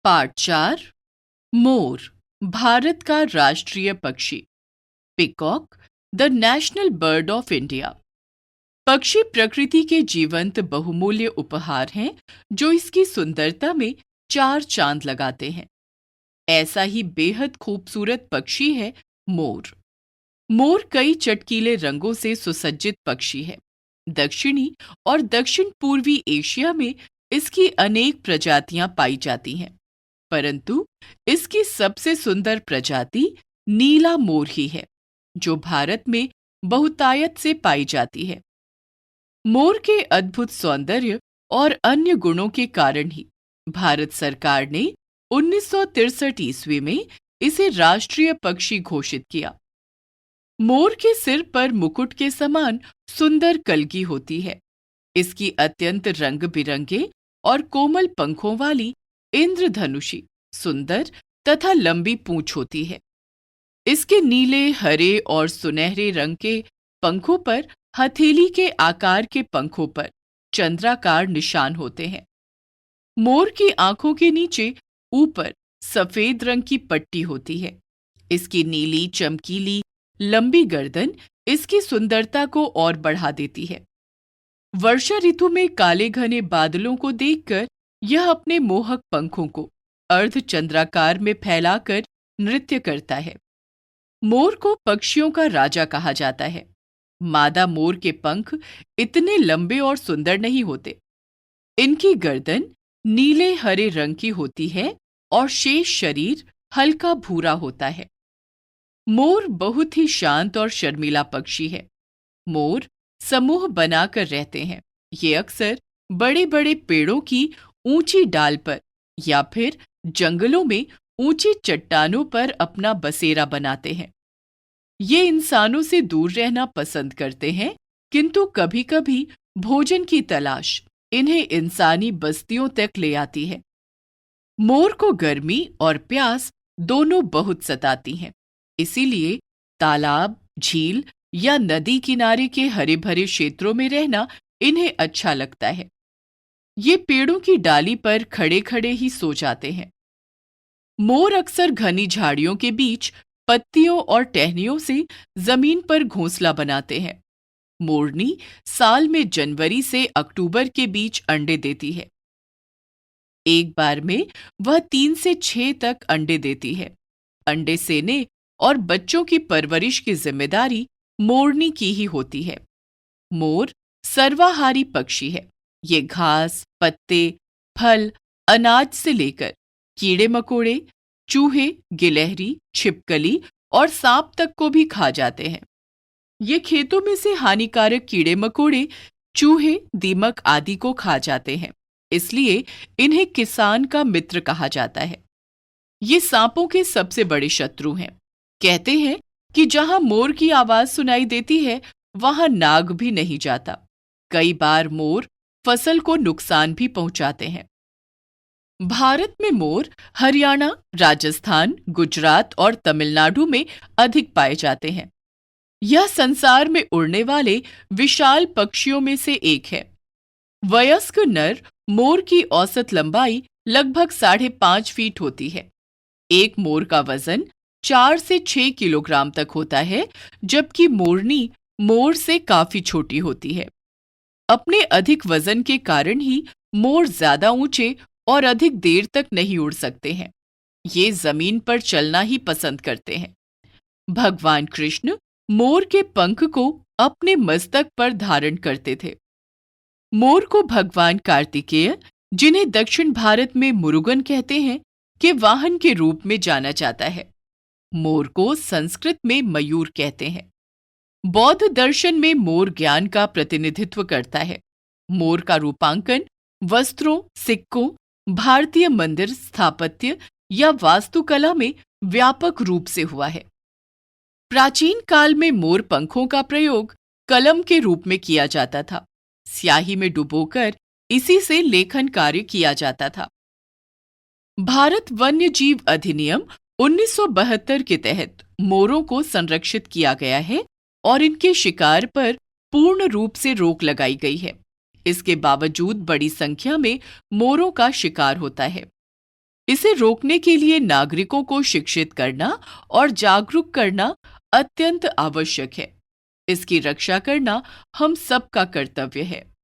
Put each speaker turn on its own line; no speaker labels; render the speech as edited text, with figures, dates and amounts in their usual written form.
पाठ 4 मोर भारत का राष्ट्रीय पक्षी। Peacock the national bird of India. पक्षी प्रकृति के जीवंत बहुमूल्य उपहार हैं जो इसकी सुंदरता में चार चांद लगाते हैं। ऐसा ही बेहद खूबसूरत पक्षी है मोर। मोर कई चटकीले रंगों से सुसज्जित पक्षी है। दक्षिणी और दक्षिण पूर्वी एशिया में इसकी अनेक प्रजातियां पाई जाती हैं, परंतु इसकी सबसे सुंदर प्रजाति नीला मोर ही है, जो भारत में बहुतायत से पाई जाती है। मोर के अद्भुत सौंदर्य और अन्य गुणों के कारण ही भारत सरकार ने 1963 ईस्वी में इसे राष्ट्रीय पक्षी घोषित किया। मोर के सिर पर मुकुट के समान सुंदर कलगी होती है। इसकी अत्यंत रंग बिरंगे और कोमल पंखों वाली इंद्रधनुषी, सुंदर तथा लंबी पूंछ होती है। इसके नीले, हरे और सुनहरे रंग के पंखों पर हथेली के आकार के पंखों पर चंद्राकार निशान होते हैं। मोर की आंखों के नीचे ऊपर सफेद रंग की पट्टी होती है। इसकी नीली, चमकीली, लंबी गर्दन इसकी सुंदरता को और बढ़ा देती है। वर्षा ऋतु में काले घने बादलों को देखकर यह अपने मोहक पंखों को अर्धचंद्राकार में फैलाकर नृत्य करता है। मोर को पक्षियों का राजा कहा जाता है। मादा मोर के पंख इतने लंबे और सुंदर नहीं होते। इनकी गर्दन नीले हरे रंग की होती है और शेष शरीर हल्का भूरा होता है। मोर बहुत ही शांत और शर्मीला पक्षी है। मोर समूह बनाकर रहते हैं। ये अक्सर बड़े बड़े पेड़ों की ऊंची डाल पर या फिर जंगलों में ऊंची चट्टानों पर अपना बसेरा बनाते हैं। ये इंसानों से दूर रहना पसंद करते हैं, किंतु कभी-कभी भोजन की तलाश इन्हें इंसानी बस्तियों तक ले आती है। मोर को गर्मी और प्यास दोनों बहुत सताती हैं, इसीलिए तालाब, झील या नदी किनारे के हरे भरे क्षेत्रों में रहना इन्हें अच्छा लगता है। ये पेड़ों की डाली पर खड़े खड़े ही सो जाते हैं। मोर अक्सर घनी झाड़ियों के बीच पत्तियों और टहनियों से जमीन पर घोंसला बनाते हैं। मोरनी साल में जनवरी से अक्टूबर के बीच अंडे देती है। एक बार में वह 3 से 6 तक अंडे देती है। अंडे सेने और बच्चों की परवरिश की जिम्मेदारी मोरनी की ही होती है। मोर सर्वाहारी पक्षी है। ये घास, पत्ते, फल, अनाज से लेकर कीड़े मकोड़े, चूहे, गिलहरी, छिपकली और सांप तक को भी खा जाते हैं। ये खेतों में से हानिकारक कीड़े मकोड़े, चूहे, दीमक आदि को खा जाते हैं, इसलिए इन्हें किसान का मित्र कहा जाता है। ये सांपों के सबसे बड़े शत्रु हैं। कहते हैं कि जहां मोर की आवाज सुनाई देती है, वहां नाग भी नहीं जाता। कई बार मोर फसल को नुकसान भी पहुंचाते हैं। भारत में मोर हरियाणा, राजस्थान, गुजरात और तमिलनाडु में अधिक पाए जाते हैं। यह संसार में उड़ने वाले विशाल पक्षियों में से एक है। वयस्क नर मोर की औसत लंबाई लगभग 5.5 फीट होती है। एक मोर का वजन 4 से 6 किलोग्राम तक होता है, जबकि मोरनी मोर से काफी छोटी होती है। अपने अधिक वजन के कारण ही मोर ज्यादा ऊंचे और अधिक देर तक नहीं उड़ सकते हैं। ये जमीन पर चलना ही पसंद करते हैं। भगवान कृष्ण मोर के पंख को अपने मस्तक पर धारण करते थे। मोर को भगवान कार्तिकेय, जिन्हें दक्षिण भारत में मुरुगन कहते हैं, के वाहन के रूप में जाना जाता है। मोर को संस्कृत में मयूर कहते हैं। बौद्ध दर्शन में मोर ज्ञान का प्रतिनिधित्व करता है। मोर का रूपांकन वस्त्रों, सिक्कों, भारतीय मंदिर स्थापत्य या वास्तुकला में व्यापक रूप से हुआ है। प्राचीन काल में मोर पंखों का प्रयोग कलम के रूप में किया जाता था। स्याही में डुबोकर इसी से लेखन कार्य किया जाता था। भारत वन्य जीव अधिनियम 1972 के तहत मोरों को संरक्षित किया गया है और इनके शिकार पर पूर्ण रूप से रोक लगाई गई है। इसके बावजूद बड़ी संख्या में मोरों का शिकार होता है। इसे रोकने के लिए नागरिकों को शिक्षित करना और जागरूक करना अत्यंत आवश्यक है। इसकी रक्षा करना हम सबका कर्तव्य है।